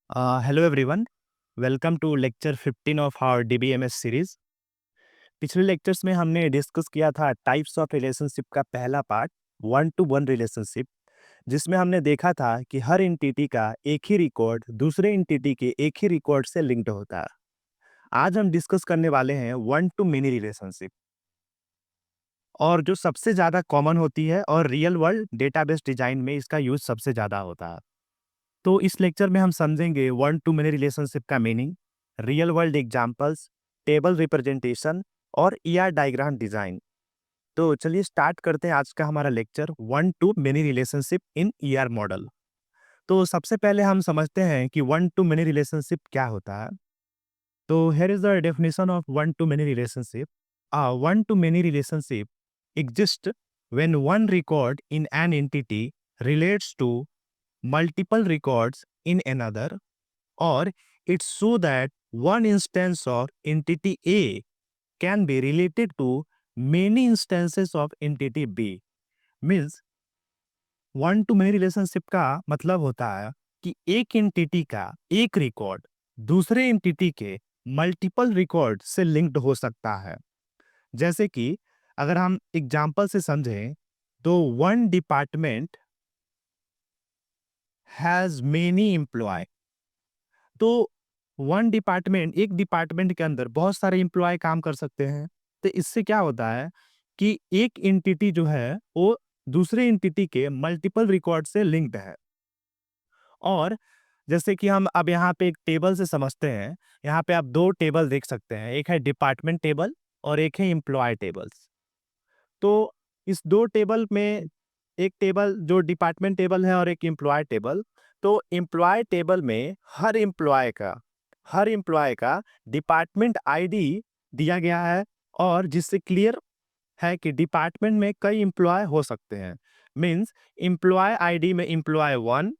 Hello everyone, welcome to lecture 15 of our DBMS series. पिछले lectures में हमने discuss किया था टाइप्स ऑफ रिलेशनशिप का पहला part, one two one relationship, जिसमें हमने देखा था कि हर एंटिटी का एक ही रिकॉर्ड दूसरे एंटिटी के एक ही रिकॉर्ड से लिंक्ड होता है। आज हम डिस्कस करने वाले हैं वन टू मेनी रिलेशनशिप, और जो सबसे ज़्यादा कॉमन होती है और रियल वर्ल्ड डेटाबेस डिजाइन में इसका यूज सबसे ज़्यादा होता है। तो इस लेक्चर में हम समझेंगे वन टू मेनी रिलेशनशिप का meaning, real world examples, table representation और ईआर डायग्राम डिजाइन। तो चलिए स्टार्ट करते हैं आज का हमारा lecture, one to many relationship in ER model. तो सबसे पहले हम समझते हैं कि वन टू मेनी रिलेशनशिप क्या होता है। तो here is the definition of one to many relationship. A one to many relationship exists when one record in an entity relates to multiple records in another, or it's so that one instance of entity A can be related to many instances of entity B. Means one to many relationship का मतलब होता है कि एक entity का एक record दूसरे entity के मल्टीपल रिकॉर्ड से लिंक्ड हो सकता है। जैसे कि अगर हम एग्जांपल से समझें तो one department has many employ. तो वन डिपार्टमेंट, एक डिपार्टमेंट के अंदर बहुत सारे एम्प्लॉय काम कर सकते हैं। तो इससे क्या होता है कि एक एंटिटी जो है वो दूसरे एंटिटी के मल्टीपल रिकॉर्ड से लिंक्ड है। और जैसे कि हम अब यहाँ पे एक टेबल से समझते हैं, यहाँ पे आप दो टेबल देख सकते हैं, एक है डिपार्टमेंट टेबल और एक है एम्प्लॉय टेबल्स। तो इस दो टेबल में एक टेबल जो डिपार्टमेंट टेबल है और एक एम्प्लॉय टेबल। तो एम्प्लॉय टेबल में हर एम्प्लॉय का डिपार्टमेंट आईडी दिया गया है, और जिससे क्लियर है कि डिपार्टमेंट में कई एम्प्लॉय हो सकते हैं। मीन्स एम्प्लॉय आईडी में एम्प्लॉय 1,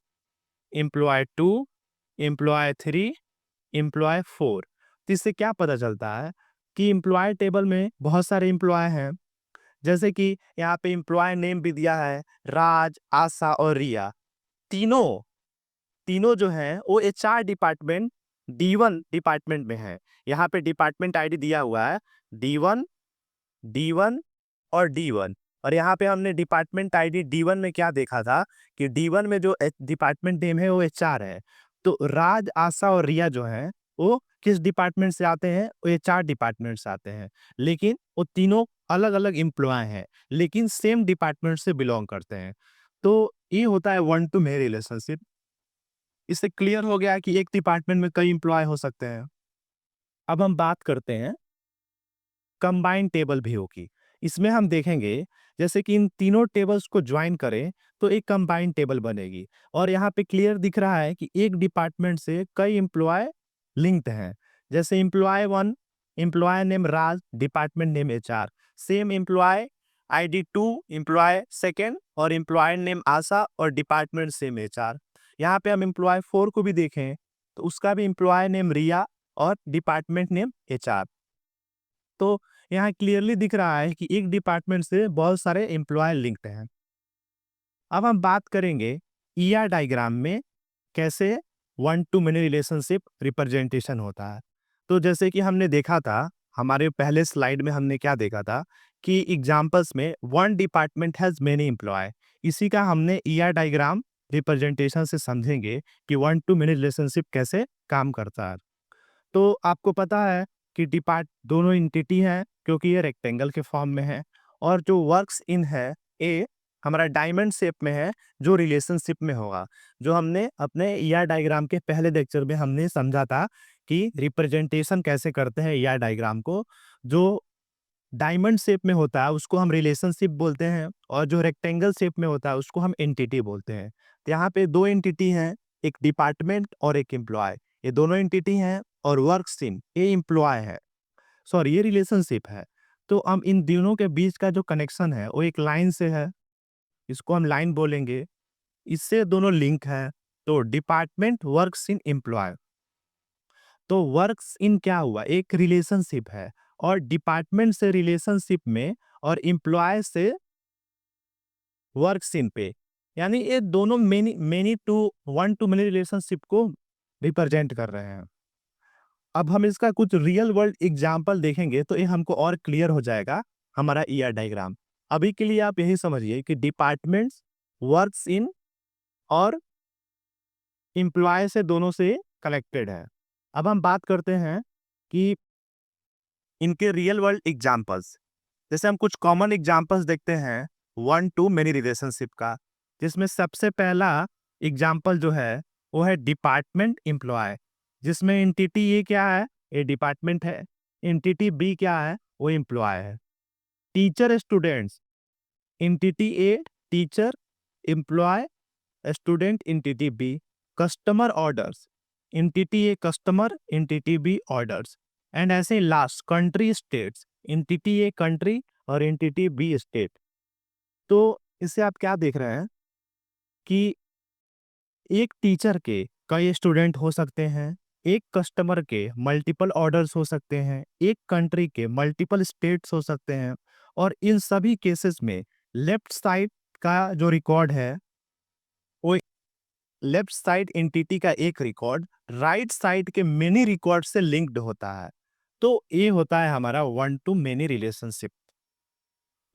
एम्प्लॉय 2, एम्प्लॉय 3, एम्प्लॉय 4। तो इससे क्या पता चलता है कि एम्प्लॉय टेबल में बहुत सारे एम्प्लॉय हैं। जैसे कि यहाँ पे एम्प्लॉय नेम भी दिया है, राज, आशा और रिया। तीनों तीनों जो हैं वो एचआर डिपार्टमेंट डी1 डिपार्टमेंट में है। यहाँ पे डिपार्टमेंट आईडी दिया हुआ है डी1, डी1 और डी1। और यहाँ पे हमने डिपार्टमेंट आईडी डी1 में क्या देखा था कि डी1 में जो डिपार्टमेंट नेम है वो एचआर है। तो राज, आशा और रिया जो हैं वो किस डिपार्टमेंट से आते हैं? वो एचआर डिपार्टमेंट से आते हैं। लेकिन वो तीनों अलग अलग एम्प्लॉय हैं, लेकिन सेम डिपार्टमेंट से बिलोंग करते हैं। तो ये होता है वन टू मेनी रिलेशनशिप। इससे क्लियर हो गया कि एक डिपार्टमेंट में कई एम्प्लॉय हो सकते हैं। अब हम बात करते हैं कंबाइंड टेबल व्यू की। इसमें हम देखेंगे जैसे कि इन तीनों टेबल्स को ज्वाइन करें तो एक कंबाइंड टेबल बनेगी, और यहाँ पे क्लियर दिख रहा है कि एक डिपार्टमेंट से कई एम्प्लॉय लिंक्ड हैं। जैसे employ 1, employ name Raj, department name HR. Same employ ID 2, employ second और एम्प्लॉय नेम आशा और डिपार्टमेंट सेम एचआर। यहाँ पे हम एम्प्लॉय 4 को भी देखें तो उसका भी एम्प्लॉय नेम रिया और डिपार्टमेंट नेम एचआर। तो यहाँ क्लियरली दिख रहा है कि एक डिपार्टमेंट से बहुत सारे एम्प्लॉय लिंक्ड हैं। अब हम बात करेंगे ईआर डायग्राम में कैसे one to many relationship representation होता है। तो जैसे कि हमने देखा था, हमारे पहले स्लाइड में हमने क्या देखा था कि एग्जांपल्स में one department has many employ. इसी का हमने ईआर डायग्राम रिप्रेजेंटेशन से समझेंगे कि वन टू मेनी रिलेशनशिप कैसे काम करता है। तो आपको पता है कि डिपार्ट दोनों एंटिटी हैं क्योंकि ये रेक्टेंगल के फॉर्म में है, और जो वर्क्स इन है ए हमारा डायमंड शेप में है, जो रिलेशनशिप में होगा। जो हमने अपने ईआर डायग्राम के पहले लेक्चर में हमने समझा था कि रिप्रेजेंटेशन कैसे करते हैं ईआर डायग्राम को। जो डायमंड शेप में होता है उसको हम रिलेशनशिप बोलते हैं, और जो रेक्टेंगल शेप में होता है उसको हम एंटिटी बोलते हैं। तो यहाँ पे दो एंटिटी हैं, एक डिपार्टमेंट और एक एम्प्लॉय। ये दोनों एंटिटी हैं और वर्क सीन ये एम्प्लॉय है, सॉरी ये रिलेशनशिप है। तो हम इन दोनों के बीच का जो कनेक्शन है वो एक लाइन से है, इसको हम लाइन बोलेंगे। इससे दोनों लिंक है। तो डिपार्टमेंट वर्क्स इन एम्प्लॉय, तो वर्क्स इन क्या हुआ? एक रिलेशनशिप है, और डिपार्टमेंट से रिलेशनशिप में और एम्प्लॉय से वर्क्स इन पे, यानी ये दोनों many many to one to many relationship को रिप्रेजेंट कर रहे हैं। अब हम इसका कुछ रियल वर्ल्ड एग्जाम्पल देखेंगे तो ये हमको और क्लियर हो जाएगा हमारा ईआर डायग्राम। अभी के लिए आप यही समझिए कि डिपार्टमेंट्स वर्क्स इन और एम्प्लॉय से दोनों से कनेक्टेड है। अब हम बात करते हैं कि इनके रियल वर्ल्ड एग्जाम्पल्स। जैसे हम कुछ कॉमन एग्जाम्पल्स देखते हैं वन टू मेनी रिलेशनशिप का, जिसमें सबसे पहला एग्जाम्पल जो है वो है डिपार्टमेंट एम्प्लॉय, जिसमें एंटिटी ए क्या है, ये डिपार्टमेंट है, एंटिटी बी क्या है, वो एम्प्लॉय है। Teacher students, entity A teacher, employ student, entity B. Customer orders, entity A customer, entity B orders. And ऐसे last country states, entity A country और एंटिटी बी स्टेट। तो इससे आप क्या देख रहे हैं कि एक टीचर के कई स्टूडेंट हो सकते हैं, एक कस्टमर के मल्टीपल ऑर्डर्स हो सकते हैं, एक कंट्री के मल्टीपल स्टेट्स हो सकते हैं, और इन सभी केसेस में लेफ्ट साइड का जो रिकॉर्ड है वो लेफ्ट साइड एंटिटी का एक रिकॉर्ड राइट साइड के मेनी रिकॉर्ड से लिंक्ड होता है। तो ये होता है हमारा वन टू मेनी रिलेशनशिप।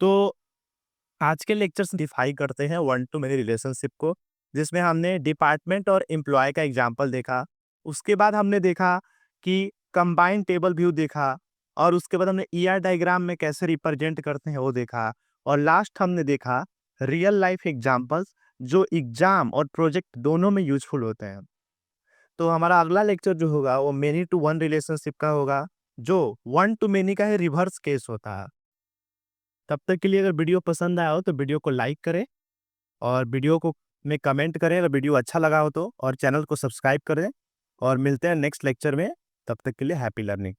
तो आज के लेक्चर से डिफाइन करते हैं वन टू मेनी रिलेशनशिप को, जिसमें हमने डिपार्टमेंट और एम्प्लॉय का एग्जांपल देखा। उसके बाद हमने देखा कि कंबाइन टेबल व्यू देखा, और उसके बाद हमने ईआर डायग्राम में कैसे रिप्रेजेंट करते हैं वो देखा, और लास्ट हमने देखा रियल लाइफ एग्जांपल्स जो एग्जाम और प्रोजेक्ट दोनों में यूजफुल होते हैं। तो हमारा अगला लेक्चर जो होगा वो मेनी टू वन रिलेशनशिप का होगा, जो वन टू मेनी का ही रिवर्स केस होता है। तब तक के लिए अगर वीडियो पसंद आया हो तो वीडियो को लाइक करें, और वीडियो को में कमेंट करें अगर वीडियो अच्छा लगा हो तो, और चैनल को सब्सक्राइब करें, और मिलते हैं नेक्स्ट लेक्चर में। तब तक के लिए हैप्पी लर्निंग।